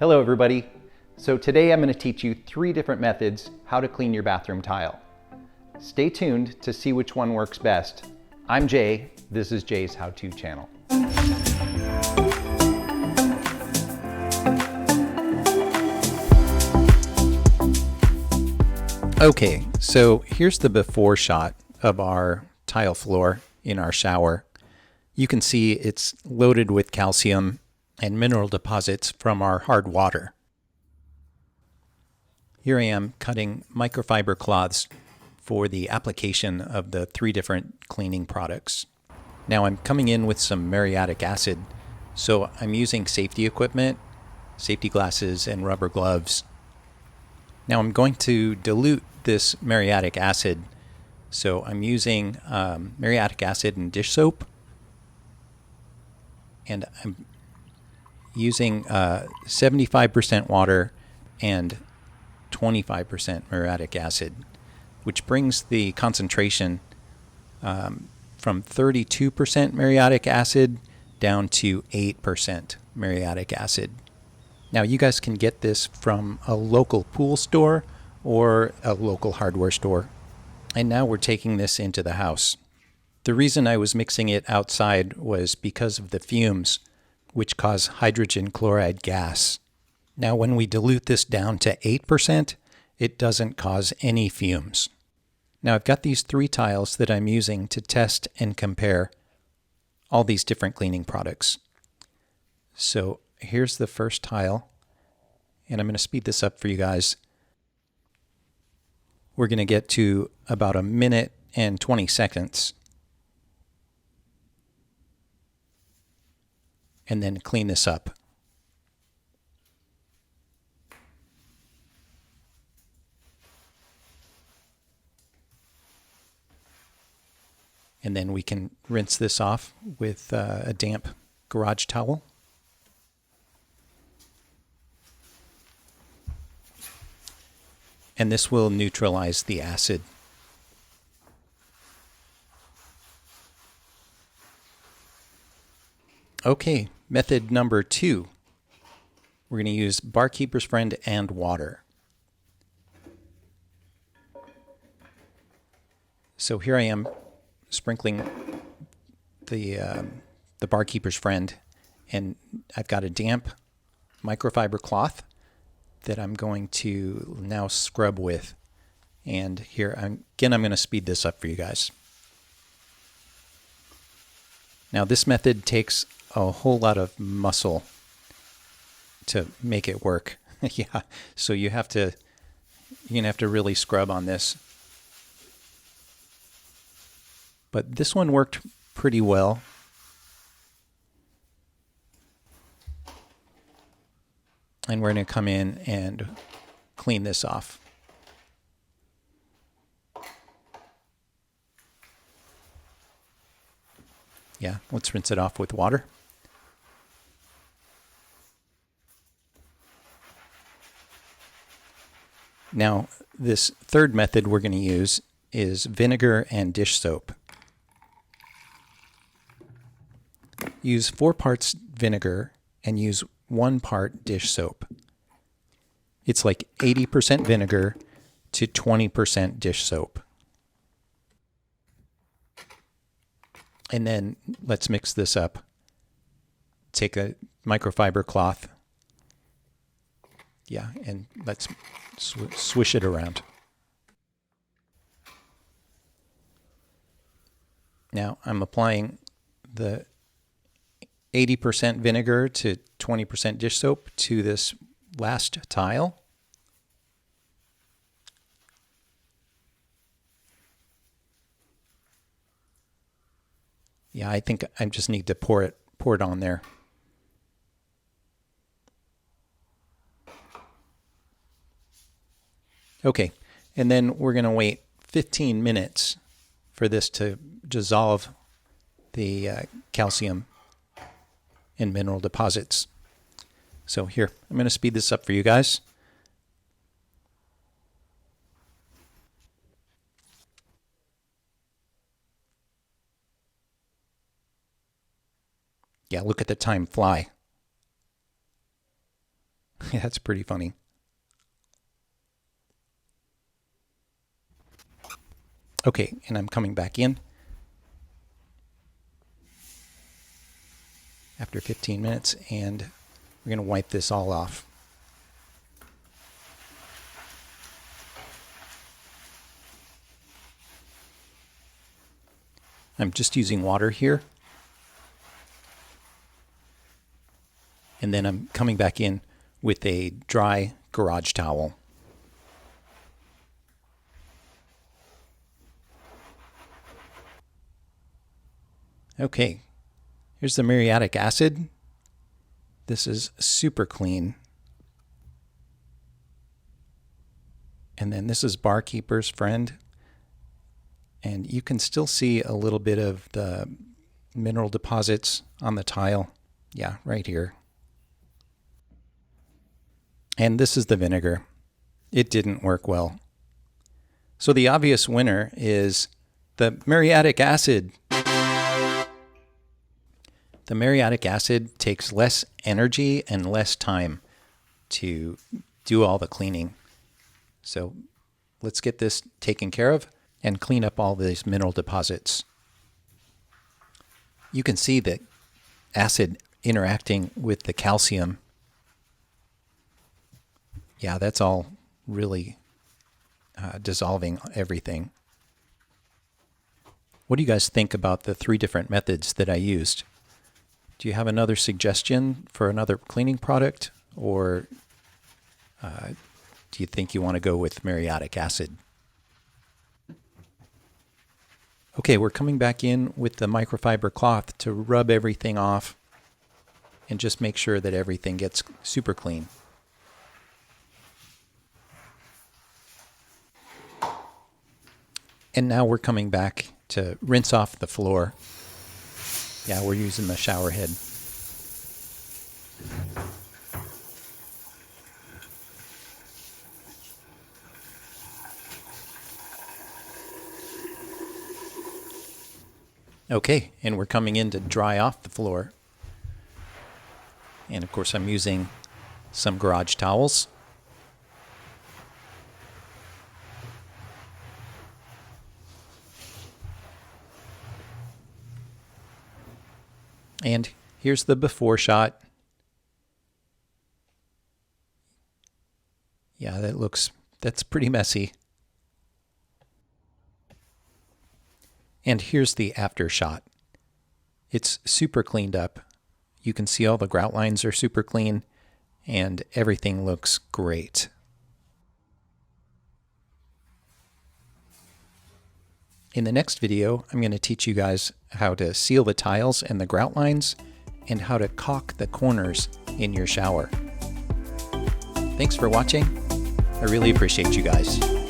Hello everybody. So today I'm going to teach you 3 different methods how to clean your bathroom tile. Stay tuned to see which one works best. I'm Jay, this is Jay's How-To channel. Okay, so here's the before shot of our tile floor in our shower. You can see it's loaded with calcium and mineral deposits from our hard water. Here I am cutting microfiber cloths for the application of the 3 different cleaning products. Now I'm coming in with some muriatic acid, so I'm using safety equipment, safety glasses, and rubber gloves. Now I'm going to dilute this muriatic acid, so I'm using muriatic acid and dish soap, and I'm using 75% water and 25% muriatic acid, which brings the concentration from 32% muriatic acid down to 8% muriatic acid. Now you guys can get this from a local pool store or a local hardware store. And now we're taking this into the house. The reason I was mixing it outside was because of the fumes, which cause hydrogen chloride gas. Now when we dilute this down to 8%, it doesn't cause any fumes. Now I've got these 3 tiles that I'm using to test and compare all these different cleaning products. So here's the first tile, and I'm going to speed this up for you guys. We're going to get to about 1 minute and 20 seconds. And then clean this up. And then we can rinse this off with a damp garage towel. And this will neutralize the acid. Okay, method number 2. We're going to use Barkeeper's Friend and water. So here I am sprinkling the Barkeeper's Friend, and I've got a damp microfiber cloth that I'm going to now scrub with. And here, again, I'm going to speed this up for you guys. Now this method takes a whole lot of muscle to make it work. Yeah, so you're going to have to really scrub on this. But this one worked pretty well. And we're going to come in and clean this off. Yeah, let's rinse it off with water. Now, this third method we're going to use is vinegar and dish soap. Use 4 parts vinegar and use 1 part dish soap. It's like 80% vinegar to 20% dish soap. And then let's mix this up. Take a microfiber cloth. Yeah, and let's swish it around. Now I'm applying the 80% vinegar to 20% dish soap to this last tile. Yeah, I think I just need to pour it on there. Okay, and then we're going to wait 15 minutes for this to dissolve the calcium and mineral deposits. So here, I'm going to speed this up for you guys. Yeah, look at the time fly. That's pretty funny. Okay, and I'm coming back in after 15 minutes, and we're going to wipe this all off. I'm just using water here. And then I'm coming back in with a dry garage towel. Okay, here's the muriatic acid. This is super clean. And then this is Barkeeper's Friend. And you can still see a little bit of the mineral deposits on the tile. Yeah, right here. And this is the vinegar. It didn't work well. So the obvious winner is the muriatic acid. The muriatic acid takes less energy and less time to do all the cleaning. So let's get this taken care of and clean up all these mineral deposits. You can see the acid interacting with the calcium. Yeah, that's all really dissolving everything. What do you guys think about the 3 different methods that I used? Do you have another suggestion for another cleaning product, or do you think you want to go with muriatic acid? Okay, we're coming back in with the microfiber cloth to rub everything off and just make sure that everything gets super clean. And now we're coming back to rinse off the floor. Yeah, we're using the shower head. Okay, and we're coming in to dry off the floor. And of course I'm using some garage towels. And here's the before shot. Yeah, that's pretty messy. And here's the after shot. It's super cleaned up. You can see all the grout lines are super clean and everything looks great. In the next video, I'm going to teach you guys how to seal the tiles and the grout lines and how to caulk the corners in your shower. Thanks for watching. I really appreciate you guys.